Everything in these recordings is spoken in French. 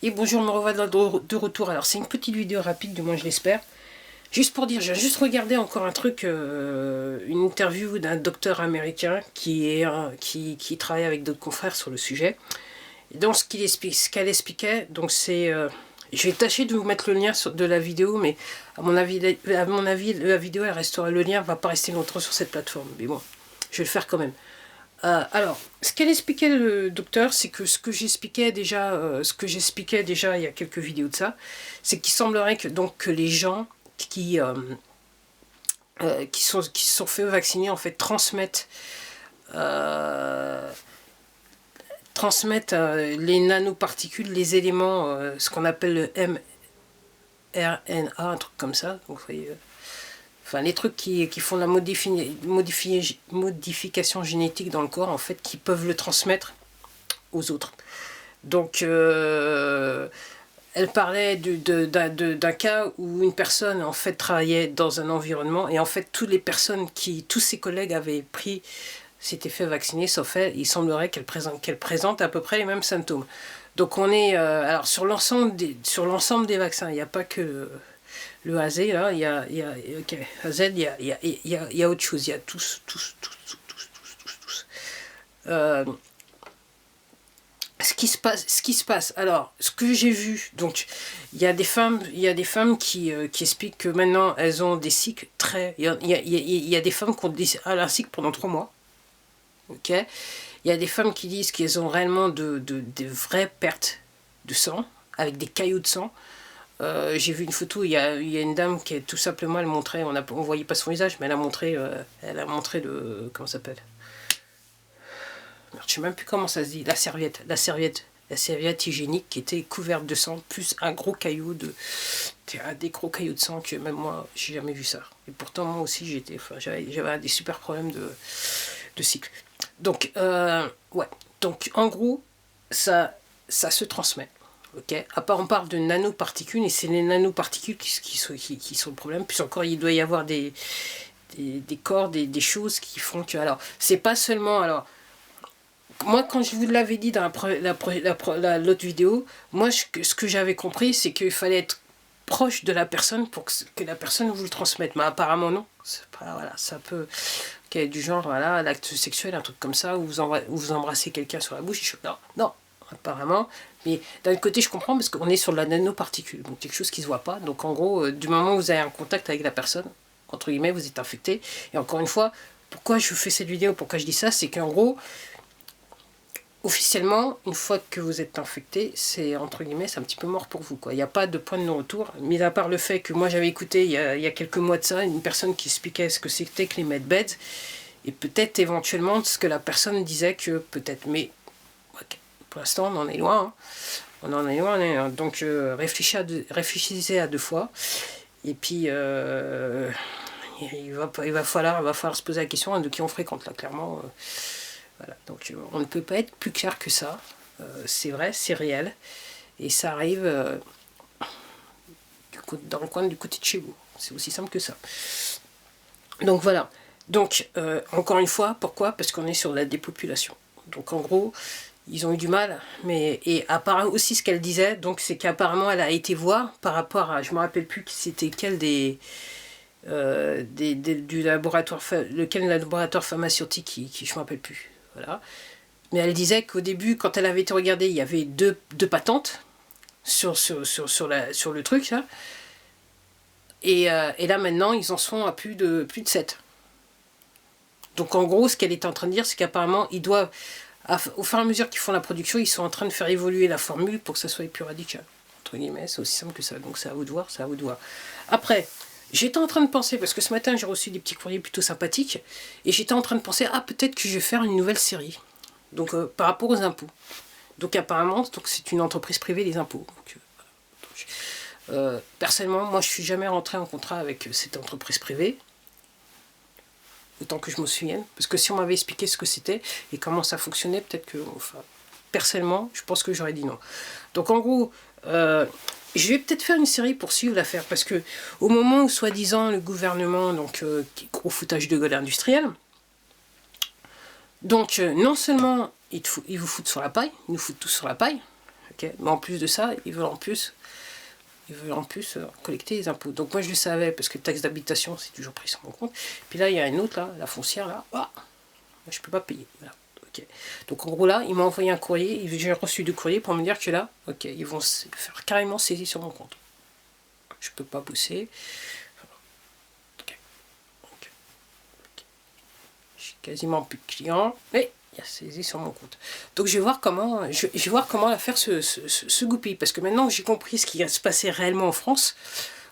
Et bonjour, me revoilà de retour. Alors c'est une petite vidéo rapide, du moins je l'espère. Juste pour dire, j'ai juste regardé encore un truc, une interview d'un docteur américain qui travaille avec d'autres confrères sur le sujet. Et donc ce qu'elle expliquait, donc c'est... je vais tâcher de vous mettre le lien de la vidéo, mais à mon avis, la vidéo, elle restera, le lien va pas rester longtemps sur cette plateforme. Mais bon, je vais le faire quand même. Alors, ce qu'elle expliquait le docteur, c'est que ce que j'expliquais déjà, il y a quelques vidéos de ça, c'est qu'il semblerait que donc que les gens qui se sont fait vacciner en fait transmettent les nanoparticules, les éléments, ce qu'on appelle le mRNA, un truc comme ça. Donc, vous voyez, enfin, les trucs qui font la modification génétique dans le corps, en fait, qui peuvent le transmettre aux autres. Donc, elle parlait d'un cas où une personne, en fait, travaillait dans un environnement, et en fait, tous ses collègues avaient s'étaient fait vacciner, sauf elle. Il semblerait qu'elle présente à peu près les mêmes symptômes. Donc, on est... alors, sur l'ensemble des vaccins, il n'y a pas que... le AZ, là, il y a okay, AZ, il y a autre chose, il y a tous. Ce qui se passe, alors, ce que j'ai vu, donc, il y a des femmes qui expliquent que maintenant, elles ont des cycles très... Il y a des femmes qui ont un cycle pendant 3 mois, ok. Il y a des femmes qui disent qu'elles ont réellement de vraies pertes de sang, avec des caillots de sang. J'ai vu une photo, il y a une dame qui tout simplement, elle montrait, on voyait pas son visage, mais elle a montré le, comment ça s'appelle, je sais même plus comment ça se dit, la serviette hygiénique qui était couverte de sang, plus un gros caillou des gros cailloux de sang que même moi, j'ai jamais vu ça. Et pourtant, moi aussi, j'avais des super problèmes de cycle. Donc, ouais. Donc, en gros, ça se transmet. Okay. À part, on parle de nanoparticules, et c'est les nanoparticules qui sont le problème. Puis encore, il doit y avoir des corps, des choses qui font que... Alors, c'est pas seulement... Alors, moi, quand je vous l'avais dit dans l'autre vidéo, moi, ce que j'avais compris, c'est qu'il fallait être proche de la personne pour que la personne vous le transmette. Mais apparemment, non. Pas, voilà, ça peut... Okay, du genre, voilà, l'acte sexuel, un truc comme ça, où vous embrassez quelqu'un sur la bouche. Non, apparemment. Mais d'un côté, je comprends parce qu'on est sur la nanoparticule, donc quelque chose qui ne se voit pas. Donc en gros, du moment où vous avez un contact avec la personne, entre guillemets, vous êtes infecté. Et encore une fois, pourquoi je fais cette vidéo, pourquoi je dis ça, c'est qu'en gros, officiellement, une fois que vous êtes infecté, c'est entre guillemets, c'est un petit peu mort pour vous, quoi. Il n'y a pas de point de non-retour, mis à part le fait que moi j'avais écouté il y a quelques mois de ça, une personne qui expliquait ce que c'était que les medbeds, et peut-être éventuellement ce que la personne disait que peut-être, mais okay, pour l'instant on en est loin, hein. On en est loin, hein. Donc réfléchissez à 2 fois, et puis il va falloir se poser la question de qui on fréquente, là, clairement. Voilà. Donc on ne peut pas être plus clair que ça, c'est vrai, c'est réel, et ça arrive dans le coin du côté de chez vous, c'est aussi simple que ça. Donc voilà, donc encore une fois, pourquoi? Parce qu'on est sur la dépopulation. Donc en gros, ils ont eu du mal, et apparemment aussi ce qu'elle disait, donc c'est qu'apparemment elle a été voir par rapport à, je me rappelle plus c'était quel du laboratoire, lequel laboratoire pharmaceutique je me rappelle plus, voilà. Mais elle disait qu'au début, quand elle avait été regardée, il y avait deux patentes sur le truc, là. Et là maintenant, ils en sont à plus de 7. Donc en gros, ce qu'elle était en train de dire, c'est qu'apparemment, ils doivent, au fur et à mesure qu'ils font la production, ils sont en train de faire évoluer la formule pour que ça soit plus radical. Entre guillemets, c'est aussi simple que ça. Donc c'est à vous de voir, c'est à vous de voir. Après, j'étais en train de penser, parce que ce matin j'ai reçu des petits courriers plutôt sympathiques, et j'étais en train de penser, peut-être que je vais faire une nouvelle série. Donc par rapport aux impôts. Donc apparemment, c'est une entreprise privée, les impôts. Personnellement, moi je suis jamais rentré en contrat avec cette entreprise privée. Autant que je me souvienne. Parce que si on m'avait expliqué ce que c'était et comment ça fonctionnait, peut-être que... Enfin, personnellement, je pense que j'aurais dit non. Donc en gros... je vais peut-être faire une série pour suivre l'affaire, parce que au moment où soi-disant le gouvernement, donc gros foutage de gueule industriel, donc non seulement ils vous foutent sur la paille, ils nous foutent tous sur la paille, ok. Mais en plus de ça, ils veulent en plus collecter les impôts. Donc moi je le savais, parce que taxe d'habitation, c'est toujours pris sur mon compte. Puis là, il y a une autre, là, la foncière, là, moi je peux pas payer. Voilà. Okay. Donc en gros là, il m'a envoyé un courrier, j'ai reçu du courrier pour me dire que là, ok, ils vont faire carrément saisie sur mon compte. Je peux pas bosser. Okay. Okay. J'ai quasiment plus de clients, mais il y a saisie sur mon compte. Donc je vais voir comment, l'affaire se goupille, parce que maintenant j'ai compris ce qui va se passer réellement en France.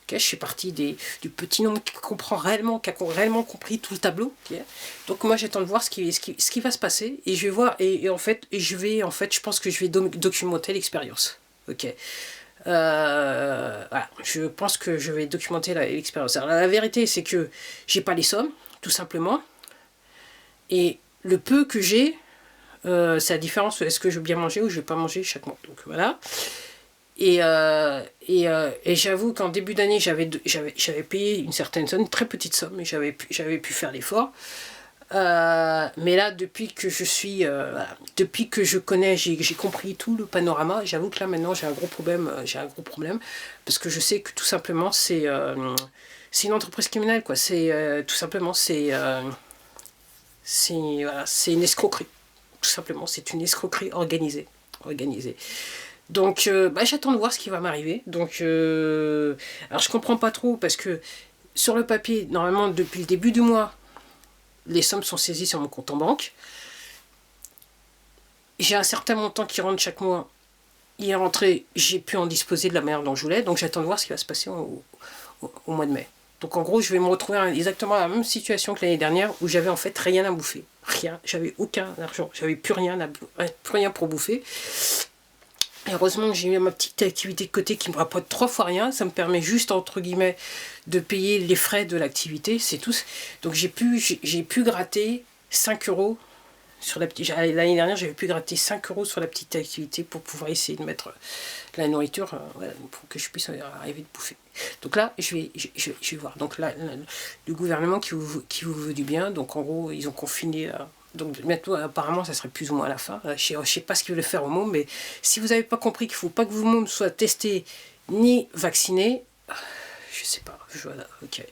Okay, je suis partie du petit nombre qui comprend réellement, qui a réellement compris tout le tableau. Okay. Donc moi j'attends de voir ce qui va se passer, et je vais voir, je pense que je vais documenter l'expérience. Ok. Voilà, je pense que je vais documenter l'expérience. Alors la vérité c'est que j'ai pas les sommes, tout simplement, et le peu que j'ai, c'est la différence, est-ce que je vais bien manger ou je vais pas manger chaque mois. Donc voilà. Et j'avoue qu'en début d'année, j'avais payé une certaine somme, une très petite somme, mais j'avais pu faire l'effort. Mais là, depuis que je connais, j'ai compris tout le panorama, j'avoue que là maintenant j'ai un gros problème, parce que je sais que tout simplement c'est une entreprise criminelle, quoi. C'est tout simplement c'est une escroquerie. Tout simplement, c'est une escroquerie organisée. Donc, j'attends de voir ce qui va m'arriver. Donc, alors je comprends pas trop, parce que sur le papier, normalement, depuis le début du mois, les sommes sont saisies sur mon compte en banque. J'ai un certain montant qui rentre chaque mois. Il est rentré, j'ai pu en disposer de la manière dont je voulais. Donc, j'attends de voir ce qui va se passer au mois de mai. Donc, en gros, je vais me retrouver exactement la même situation que l'année dernière, où j'avais en fait rien à bouffer. Rien. J'avais aucun argent. J'avais plus rien pour bouffer. Heureusement que j'ai eu ma petite activité de côté qui me rapporte 3 fois rien. Ça me permet juste, entre guillemets, de payer les frais de l'activité. C'est tout. Donc j'ai pu gratter 5 euros sur la petite... L'année dernière, j'avais pu gratter 5 euros sur la petite activité pour pouvoir essayer de mettre la nourriture, voilà, pour que je puisse arriver de bouffer. Donc là, je vais voir. Donc là, le gouvernement qui vous veut du bien. Donc en gros, ils ont confiné... Donc bientôt, apparemment, ça serait plus ou moins à la fin. Je ne sais pas ce qu'ils veulent faire au môme, mais si vous n'avez pas compris qu'il ne faut pas que vos mômes soient testés ni vaccinés, je sais pas. Voilà, ok.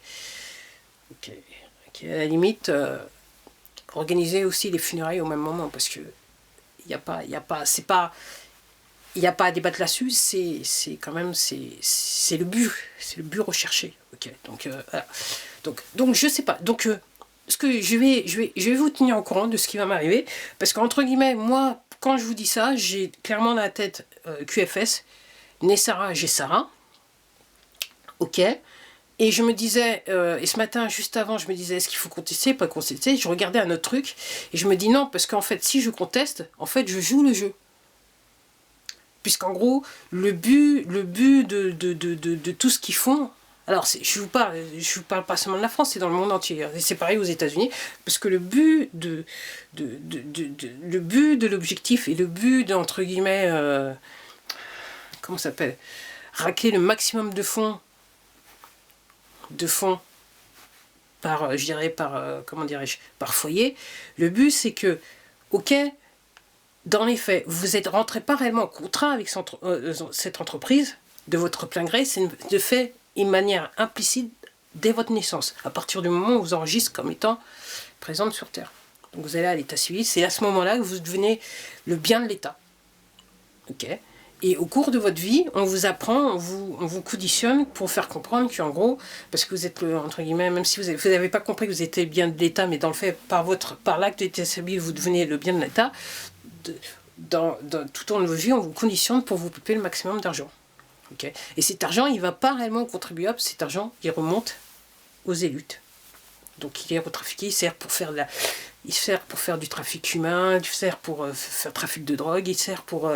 À la limite, organiser aussi les funérailles au même moment, parce que il n'y a pas à débattre là-dessus. C'est quand même c'est le but recherché. Ok. Donc voilà. Donc je sais pas. Donc ce que je vais vous tenir au courant de ce qui va m'arriver, parce qu'entre guillemets, moi, quand je vous dis ça, j'ai clairement dans la tête QFS, Nessara, Gessara, ok, et je me disais, et ce matin, juste avant, je me disais, est-ce qu'il faut contester, pas contester, je regardais un autre truc, et je me dis non, parce qu'en fait, si je conteste, en fait, je joue le jeu. Puisqu'en gros, le but de tout ce qu'ils font, alors je vous parle pas seulement de la France, c'est dans le monde entier. C'est pareil aux États-Unis, parce que le but de l'objectif et le but entre guillemets, comment ça s'appelle, racler le maximum de fonds par, comment dirais-je, par foyer. Le but c'est que, ok, dans les faits, vous n'êtes rentré pas réellement en contrat avec cette entreprise de votre plein gré, c'est de fait une manière implicite dès votre naissance, à partir du moment où vous enregistrez comme étant présente sur Terre. Donc vous allez à l'état civil, c'est à ce moment-là que vous devenez le bien de l'État. Ok. Et au cours de votre vie, on vous apprend, on vous conditionne pour faire comprendre qu'en gros, parce que vous êtes, entre guillemets, même si vous n'avez pas compris que vous étiez le bien de l'État, mais dans le fait, par l'acte d'état civil, vous devenez le bien de l'État, tout au long de votre vie, on vous conditionne pour vous payer le maximum d'argent. Okay. Et cet argent, il ne va pas réellement au contribuable, cet argent, il remonte aux élites. Donc il est retrafiqué, il sert pour faire du trafic humain, il sert pour faire trafic de drogue, il sert pour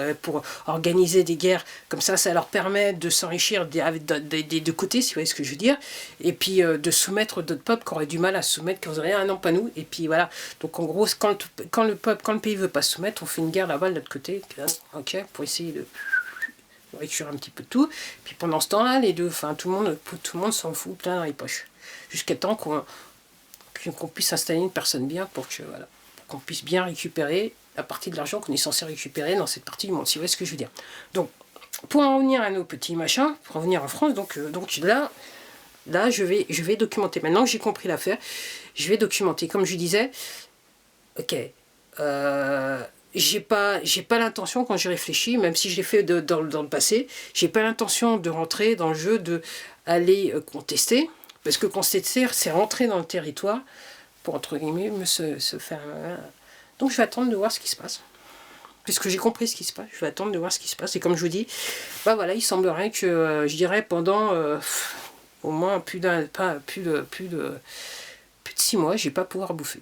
organiser des guerres. Comme ça leur permet de s'enrichir des deux côtés, si vous voyez ce que je veux dire, et puis de soumettre d'autres peuples qui auraient du mal à se soumettre, qui auraient non, pas nous, et puis voilà. Donc en gros, quand le pays ne veut pas se soumettre, on fait une guerre là-bas de l'autre côté, ok, pour essayer de récupérer un petit peu de tout. Puis pendant ce temps-là, tout le monde s'en fout plein dans les poches. Jusqu'à temps qu'on puisse installer une personne bien pour qu'on puisse bien récupérer la partie de l'argent qu'on est censé récupérer dans cette partie du monde, si vous voyez ce que je veux dire. Donc, pour en revenir à nos petits machins, pour en revenir en France, donc là, je vais documenter. Maintenant que j'ai compris l'affaire, je vais documenter. Comme je disais, ok, j'ai pas l'intention, quand j'y réfléchis, même si je l'ai fait dans le passé, j'ai pas l'intention de rentrer dans le jeu, de aller contester, parce que contester, c'est rentrer dans le territoire pour, entre guillemets, se faire... Donc je vais attendre de voir ce qui se passe. Puisque j'ai compris ce qui se passe, je vais attendre de voir ce qui se passe. Et comme je vous dis, bah voilà, il semblerait que, je dirais, pendant au moins plus de 6 mois, je vais pas pouvoir bouffer.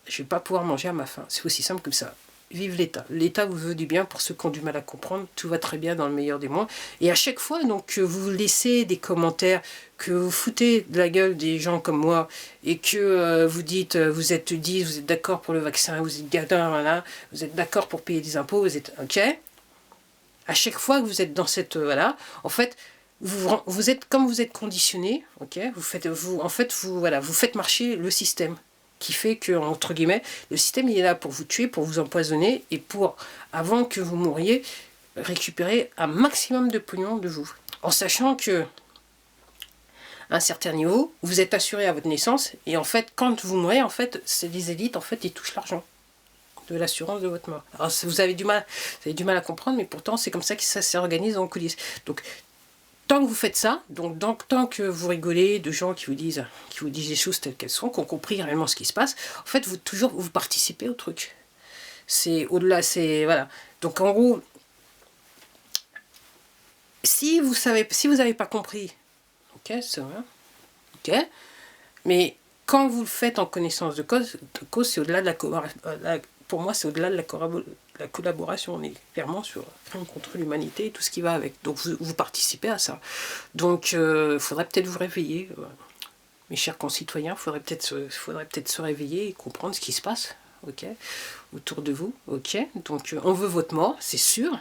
Je vais pas pouvoir manger à ma faim. C'est aussi simple que ça. Vive l'État. L'État vous veut du bien. Pour ceux qui ont du mal à comprendre, tout va très bien dans le meilleur des mondes. Et à chaque fois donc, que vous laissez des commentaires, que vous foutez de la gueule des gens comme moi, et que vous dites, vous êtes d'accord pour le vaccin, vous êtes gadin, voilà, vous êtes d'accord pour payer des impôts, vous êtes ok. À chaque fois que vous êtes dans cette... voilà, en fait, vous êtes comme vous êtes conditionné, ok, vous faites marcher le système. Qui fait que, entre guillemets, le système il est là pour vous tuer, pour vous empoisonner, et pour, avant que vous mouriez, récupérer un maximum de pognon de vous. En sachant que, à un certain niveau, vous êtes assuré à votre naissance, et en fait, quand vous mourrez, en fait, c'est les élites, en fait, ils touchent l'argent de l'assurance de votre mort. Alors, vous avez du mal à comprendre, mais pourtant, c'est comme ça que ça s'organise en coulisses. Donc, tant que vous faites ça, donc tant que vous rigolez de gens qui vous disent les choses telles qu'elles sont, qui ont compris réellement ce qui se passe, en fait, vous participez au truc. C'est au-delà, c'est... Voilà. Donc, en gros, si vous n'avez pas compris, ok, c'est vrai, ok, mais quand vous le faites en connaissance de cause c'est au-delà de pour moi, c'est au-delà de la collaboration. On est clairement sur crime contre l'humanité et tout ce qui va avec. Donc vous participez à ça. Donc il faudrait peut-être vous réveiller, mes chers concitoyens. Il faudrait peut-être se réveiller et comprendre ce qui se passe, ok, autour de vous, ok. Donc on veut votre mort, c'est sûr.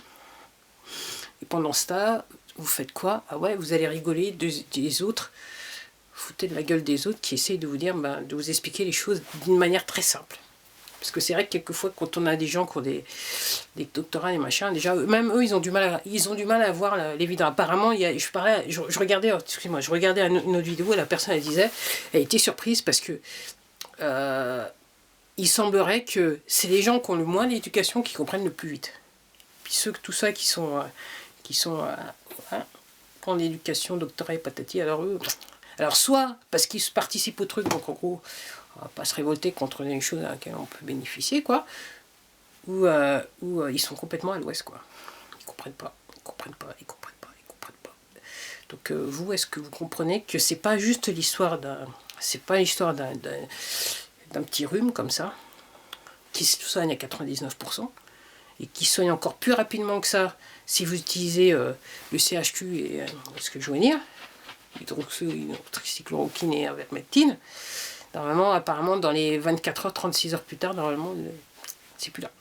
Et pendant ce temps, vous faites quoi? Ah ouais, vous allez rigoler des autres, foutez de la gueule des autres qui essayent de vous dire, de vous expliquer les choses d'une manière très simple. Parce que c'est vrai que quelquefois, quand on a des gens qui ont des doctorats, des machins, déjà, même eux, ils ont du mal à voir l'évidence. Apparemment, je regardais une autre vidéo, et la personne, elle était surprise parce que il semblerait que c'est les gens qui ont le moins d'éducation qui comprennent le plus vite. Puis tout ça qui sont en éducation, doctorat et patati, alors eux... Alors soit parce qu'ils participent au truc, donc en gros, on va pas se révolter contre les choses à laquelle on peut bénéficier, quoi, ou ils sont complètement à l'ouest, quoi. Ils comprennent pas. Donc vous, est-ce que vous comprenez que c'est pas juste l'histoire d'un petit rhume comme ça, qui se soigne à 99%, et qui soigne encore plus rapidement que ça si vous utilisez le CHQ et ce que je veux dire, hydroxychloroquine et ivermectine. Normalement, apparemment, dans les 24 heures, 36 heures plus tard, normalement, c'est plus là.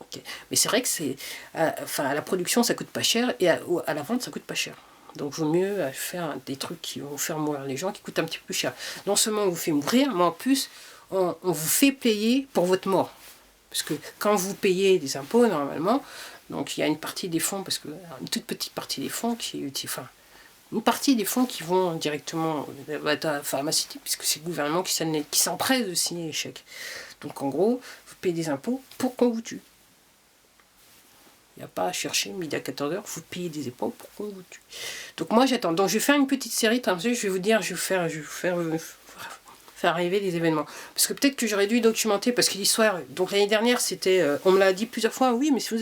Okay. Mais c'est vrai que à la production, ça coûte pas cher, et à la vente, ça coûte pas cher. Donc, il vaut mieux faire des trucs qui vont faire mourir les gens, qui coûtent un petit peu plus cher. Non seulement on vous fait mourir, mais en plus, on vous fait payer pour votre mort. Parce que quand vous payez des impôts, normalement, donc il y a une partie des fonds, parce que une toute petite partie des fonds une partie des fonds qui vont directement à la pharmaceutique, puisque c'est le gouvernement qui s'empresse de signer les chèques. Donc en gros, vous payez des impôts pour qu'on vous tue. Il n'y a pas à chercher midi à 14h, vous payez des impôts pour qu'on vous tue. Donc moi j'attends. Donc je vais faire une petite série, je vais vous dire, je vais faire arriver des événements. Parce que peut-être que j'aurais dû documenter, parce que l'histoire, donc l'année dernière, c'était, on me l'a dit plusieurs fois, oui, mais si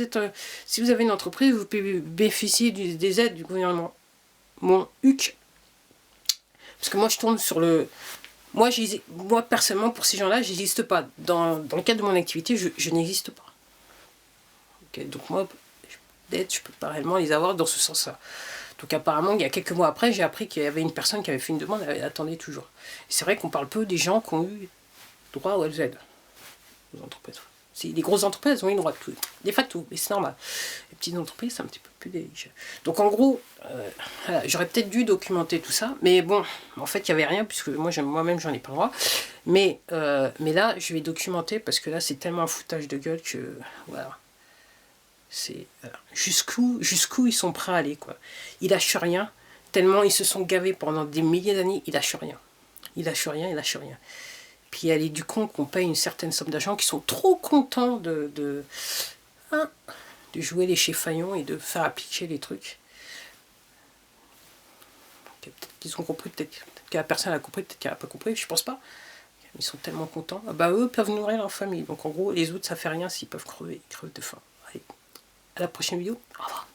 vous avez une entreprise, vous pouvez bénéficier des aides du gouvernement. Mon HUC, parce que moi je tourne sur le... Moi personnellement, pour ces gens-là, j'existe pas. Dans le cadre de mon activité, je n'existe pas. Okay, donc moi, d'aide, je peux pas réellement les avoir dans ce sens-là. Donc apparemment, il y a quelques mois après, j'ai appris qu'il y avait une personne qui avait fait une demande, elle attendait toujours. Et c'est vrai qu'on parle peu des gens qui ont eu droit aux aides, aux entreprises. Les grosses entreprises ont une droite, des facto, mais c'est normal. Les petites entreprises, c'est un petit peu plus délicat. Donc en gros, voilà, j'aurais peut-être dû documenter tout ça, mais bon, en fait, il n'y avait rien, puisque moi-même, j'en ai pas le droit. Mais là, je vais documenter, parce que là, c'est tellement un foutage de gueule que, voilà. C'est jusqu'où ils sont prêts à aller, quoi. Ils lâchent rien, tellement ils se sont gavés pendant des milliers d'années, ils lâchent rien. Ils lâchent rien. Puis il y a les ducons qu'on paye une certaine somme d'argent qui sont trop contents de jouer les cheffaillons et de faire appliquer les trucs. Peut-être qu'ils ont compris, peut-être que la personne a compris, peut-être qu'elle n'a pas compris, je pense pas. Ils sont tellement contents. Ah bah eux peuvent nourrir leur famille. Donc en gros, les autres, ça fait rien s'ils peuvent crever, ils crevent de faim. Allez, à la prochaine vidéo. Au revoir.